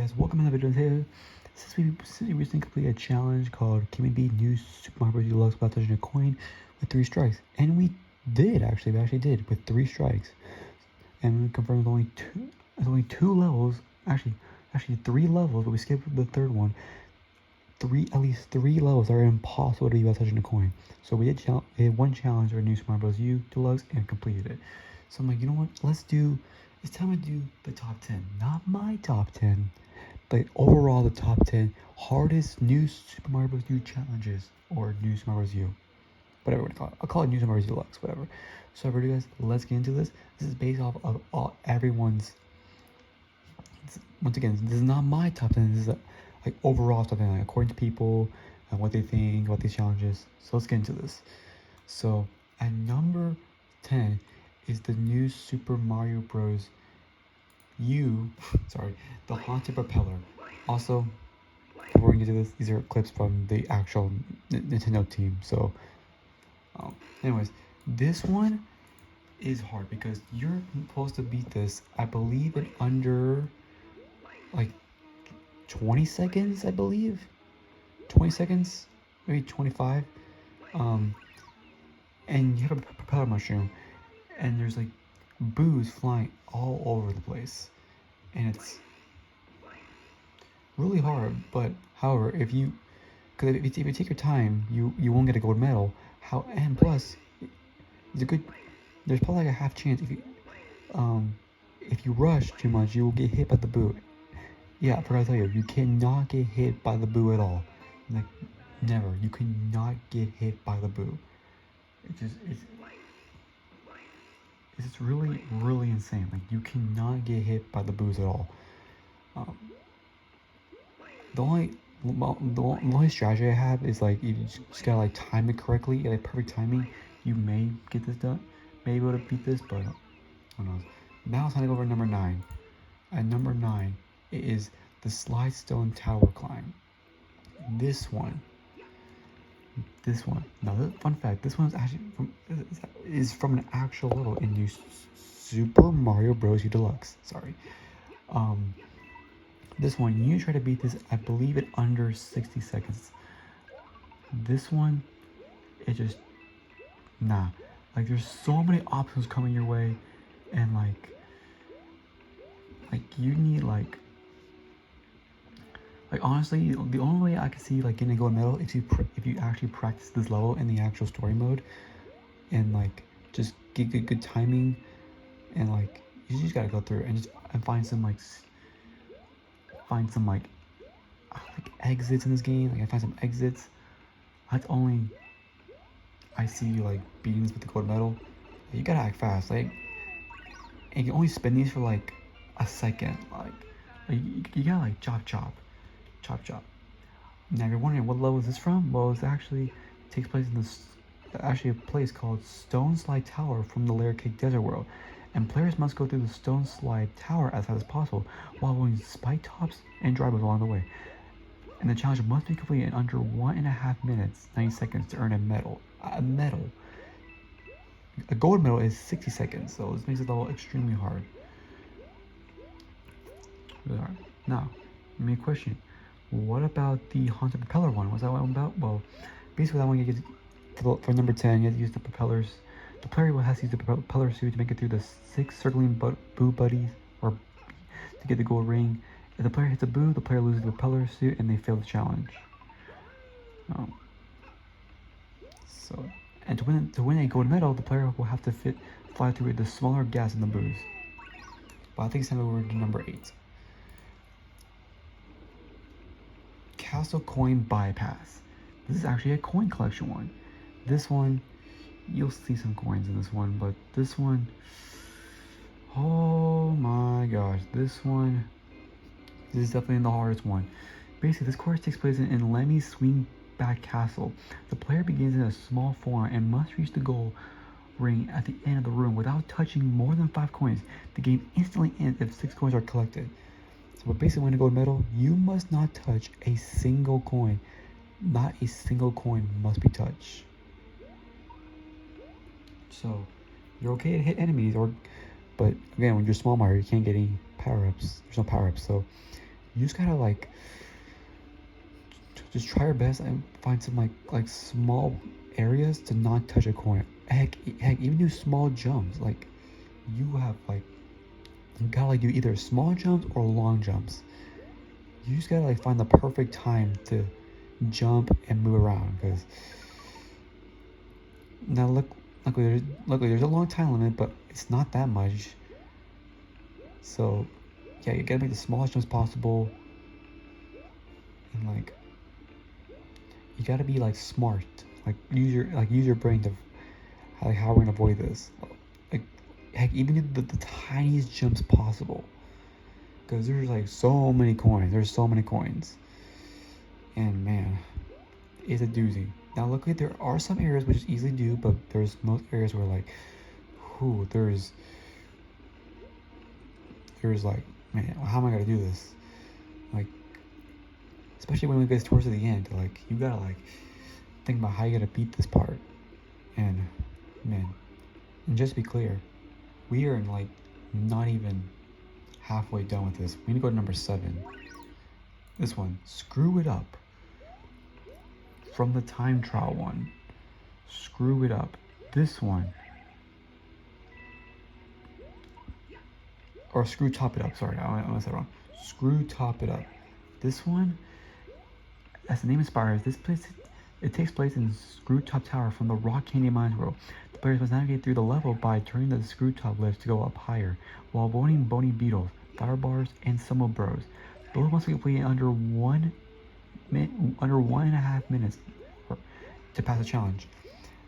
guys, welcome to the video. Today, since we recently completed a challenge called Can We Beat New Super Mario Bros. Deluxe without touching a coin with 3 strikes, and we did actually. We actually did with 3 strikes, and we confirmed there's only 2 levels. Actually 3 levels, but we skipped the third one. At least 3 levels are impossible to beat without touching a coin. So we had one challenge for New Super Mario Bros. U Deluxe and completed it. So I'm like, you know what? It's time to do the top 10. Not my top 10, but overall the top 10 hardest new Super Mario Bros. U challenges, or New Super Mario Bros. U. Whatever you want to call it. I'll call it New Super Mario Bros. Deluxe, whatever. So for you guys, let's get into this. This is based off of everyone's. Once again, this is not my top 10. This is like overall top 10, like according to people and what they think about these challenges. So let's get into this. So at number 10 is the new Super Mario Bros. U, sorry, the Haunted Propeller. Also, before we get to this, these are clips from the actual Nintendo team. So, anyways, this one is hard because you're supposed to beat this, I believe, in under like 20 seconds, I believe. 20 seconds, maybe 25. And you have a propeller mushroom, and there's like boos flying all over the place, and it's really hard. But however, if you take your time, you won't get a gold medal. And plus, there's probably like a half chance if you rush too much, you will get hit by the boo. Yeah, I forgot to tell you cannot get hit by the boo at all. Like, never. You cannot get hit by the boo. It's really, really insane. Like, you cannot get hit by the boos at all. The only strategy I have is like you just gotta like time it correctly, like perfect timing. You may get this done, may be able to beat this, but who knows. Now it's time to go over number 9. At number 9, it is the Slide Stone Tower Climb. This one. Now, fun fact: this one is from an actual level in New Super Mario Bros. U Deluxe. Sorry. This one, you try to beat this, I believe, in under 60 seconds. This one, it just nah. Like, there's so many options coming your way, and like you need like honestly, the only way I can see like getting a gold medal if you actually practice this level in the actual story mode, and like just get good timing, and like you just gotta go through and find some exits in this game. Like, I find some exits. That's only I see like beating this with the gold medal. You gotta act fast, like, and you can only spin these for like a second. Like you gotta like chop. Now, if you're wondering what level is this from, well, it actually takes place in a place called Stone Slide Tower from the Layer Cake Desert World, and players must go through the Stone Slide Tower as fast as possible while avoiding spike tops and dry bones along the way. And the challenge must be completed in under 1.5 minutes, 90 seconds to earn a medal. A gold medal is 60 seconds, so this makes the level extremely hard. Really hard. Now, let me question. What about the Haunted Propeller one? What's that one about? Well, basically that one, you get for number 10, you have to use the propellers. The player has to use the propeller suit to make it through the 6 circling boo buddies, or to get the gold ring. If the player hits a boo, the player loses the propeller suit and they fail the challenge. And to win a gold medal, the player will have to fly through the smaller gas in the boos. But I think it's time over to number 8. Castle Coin Bypass. This is actually a coin collection one. This one, you'll see some coins in this one, but this one, oh my gosh, this is definitely the hardest one. Basically, this course takes place in Lemmy's Swingback Castle. The player begins in a small form and must reach the goal ring at the end of the room without touching more than 5 coins. The game instantly ends if 6 coins are collected. So basically, when you go medal, you must not touch a single coin. Not a single coin must be touched. So you're okay to hit enemies, but again, when you're small Mario, you can't get any power-ups. There's no power-ups, so You just gotta like just try your best and find some like small areas to not touch a coin. Heck, even do small jumps. Like you have like you gotta like do either small jumps or long jumps. You just gotta like find the perfect time to jump and move around. Because now luckily there's a long time limit, but it's not that much. So yeah, you gotta make the smallest jumps possible, and like you gotta be like smart. Like use your brain to like how we're gonna avoid this. Like heck, even the tiniest jumps possible. Because there's like so many coins. There's so many coins. And man, it's a doozy. Now luckily there are some areas which is easily do, but there's most areas where like whew, there's like, man, how am I gonna do this? Like especially when we get towards the end, like you gotta like think about how you gotta beat this part. And man, and just to be clear, we are like not even halfway done with this. We need to go to number 7. This one, screw it up. From the time trial one, screw it up. This one, or screw top it up. Sorry, I said wrong. Screw top it up. This one, as the name inspires, this place it takes place in Screw Top Tower from the Rock Candy Mines World. The players must navigate through the level by turning the screw top lift to go up higher, while avoiding bony beetles, fire bars, and sumo bros. The level must be completed under 1.5 minutes to pass the challenge.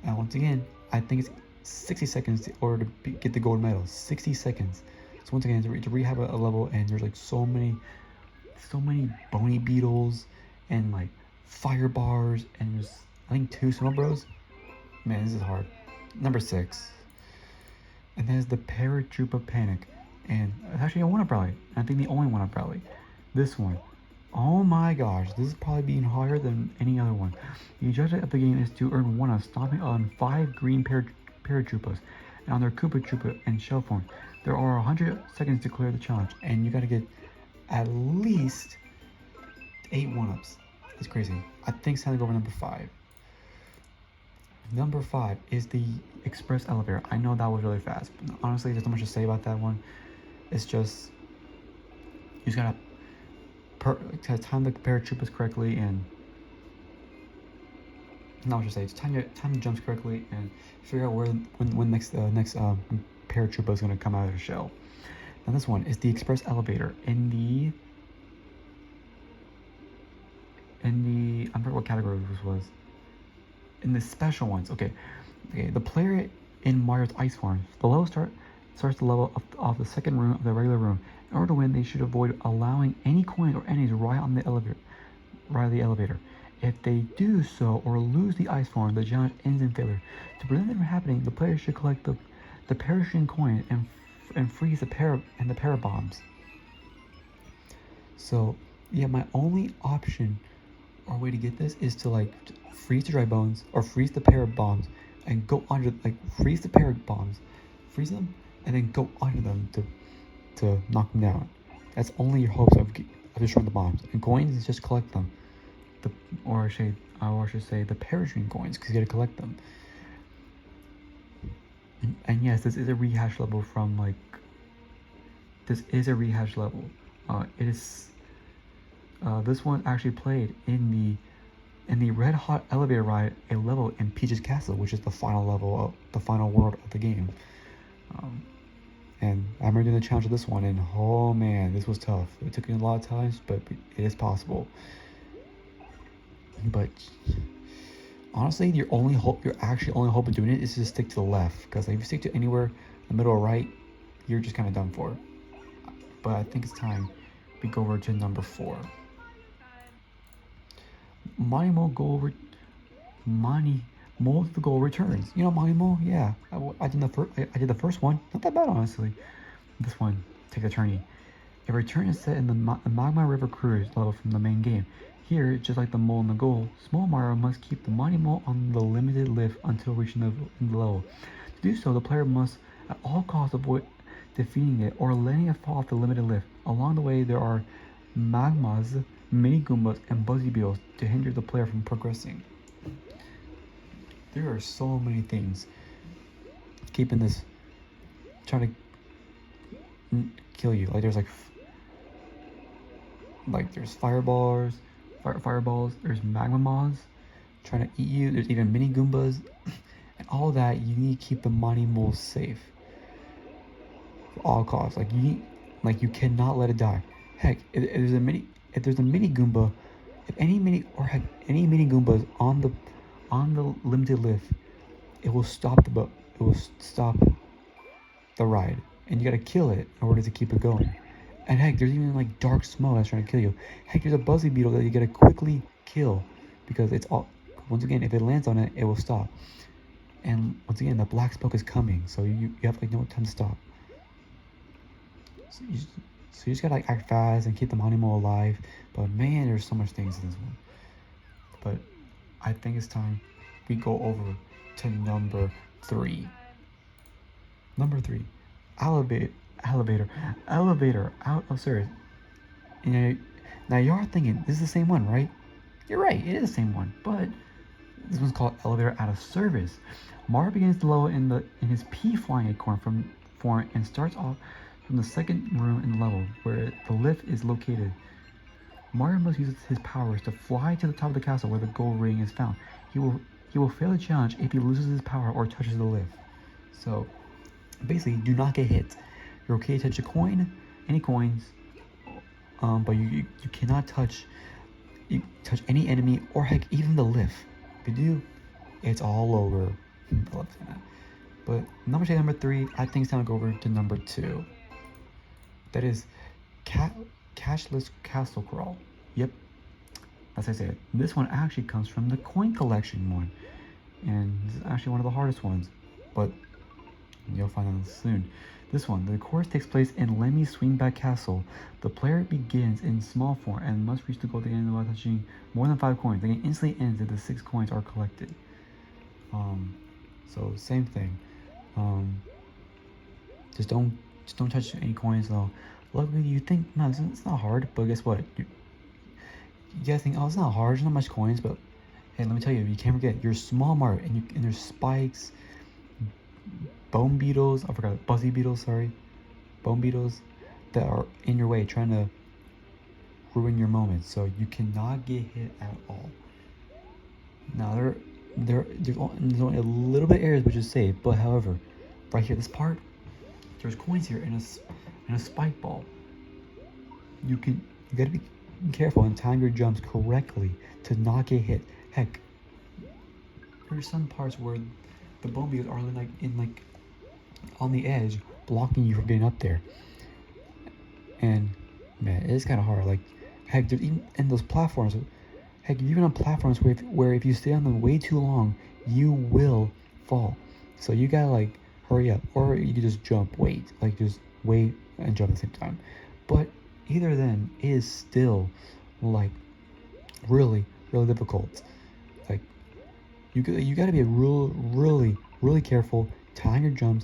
And once again, I think it's 60 seconds in order to get the gold medal. 60 seconds. So once again, to rehab a level, and there's like so many bony beetles and like fire bars, and there's I think 2 sumo bros. Man, this is hard. Number 6, and that is the Paratroopa Panic, and it's actually a 1-up rally. I think the only 1-up rally. This one, oh my gosh, this is probably being higher than any other one. The objective of the game is to earn 1 up, stomping on 5 green paratroopas and on their Koopa Troopa and shell form. There are 100 seconds to clear the challenge, and you gotta get at least 8 1-ups. It's crazy. I think it's time to go over number 5. Number 5 is the Express Elevator. I know that was really fast, but honestly, there's not much to say about that one. It's just you just gotta time the paratroopers correctly, and not what to say. Just time the jumps correctly and figure out when next paratrooper is gonna come out of the shell. Now this one is the Express Elevator in the I forgot what category this was. In the special ones, okay. The player in Mario's Ice Farm. The level starts the level of the second room of the regular room. In order to win, they should avoid allowing any coins or enemies right on the elevator. If they do so or lose the ice farm, the challenge ends in failure. To prevent it from happening, the player should collect the parachuting coin and freeze the para bombs. So yeah, my only option or way to get this is to like freeze the dry bones or freeze the para bombs and go under, like freeze the para bombs, freeze them, and then go under them to knock them down. That's only your hopes of destroying the bombs. And coins is just collect them. Or I should say the parachuting coins, because you gotta collect them. And yes, this is a rehash level from like. This is a rehash level. It is. This one actually played in the Red Hot Elevator Ride, a level in Peach's Castle, which is the final level of the final world of the game. And I remember doing the challenge of this one, and oh man, this was tough. It took me a lot of times, but it is possible. But honestly, your actually only hope of doing it is to stick to the left, because if you stick to anywhere in the middle or right, you're just kind of done for. But I think it's time we go over to number 4. Mon Mo Go returns. You know Mon Mo? Yeah, I did the first one. Not that bad, honestly. This one takes a turning. A return is set in the Magma River Cruise level from the main game. Here, just like the Mon Mo Go, small Mario must keep the Mon Mo on the limited lift until reaching the level. To do so, the player must at all costs avoid defeating it or letting it fall off the limited lift. Along the way, there are magmas, mini goombas, and buzzy beetles to hinder the player from progressing. There are so many things keeping this, trying to kill you. Like there's there's fireballs, there's magma moths trying to eat you. There's even mini goombas, and all that. You need to keep the mighty moles safe at all costs. You cannot let it die. Heck, if there's a mini goomba, if any mini goombas on the limited lift, it will stop the ride, and you gotta kill it in order to keep it going. And heck, there's even like dark smoke that's trying to kill you. Heck, there's a buzzy beetle that you gotta quickly kill because it's all. Once again, if it lands on it, it will stop. And once again, the black smoke is coming, so you have like no time to stop. So you just gotta like act fast and keep the animal alive. But man, there's so much things in this one. But I think it's time we go over to number 3. Number 3, elevator out of service. Now you are thinking this is the same one, right? You're right, it is the same one, but this one's called elevator out of service. Mario begins the level in his pea flying acorn form and starts off from the second room in the level where the lift is located. Mario must use his powers to fly to the top of the castle where the gold ring is found. He will fail the challenge if he loses his power or touches the lift. So basically, do not get hit. You're okay to touch a coin, any coins, but you cannot touch any enemy or heck even the lift. If you do, it's all over. I love saying that. But number 3, I think it's time to go over to number 2. That is Cashless Castle Crawl. Yep, as I said, this one actually comes from the coin collection one, and this is actually one of the hardest ones, but you'll find out soon. This one, the course takes place in Lemmy's Swingback Castle. The player begins in small form and must reach the goal at the end without touching more than 5 coins. The game instantly ends if the 6 coins are collected. So same thing. Just don't touch any coins though. Luckily, you think no, it's not hard, but guess what? You guys think, oh, it's not hard. There's not much coins, but hey, let me tell you, you can't forget you're small Mario, and there's spikes, bone beetles. I forgot buzzy beetles. Sorry, bone beetles that are in your way, trying to ruin your moments. So you cannot get hit at all. Now there's only a little bit of areas which is safe, but however, right here, this part, there's coins here and a spike ball. You gotta be careful and time your jumps correctly to not get hit. Heck, there's some parts where the bone beetles are like on the edge, blocking you from getting up there. And man, it's kind of hard. Like heck, there's even in those platforms. Heck, even on platforms where if you stay on them way too long, you will fall. So you gotta like hurry up, or you can just just wait and jump at the same time. But either then is still like really difficult. Like you gotta be really careful, time your jumps.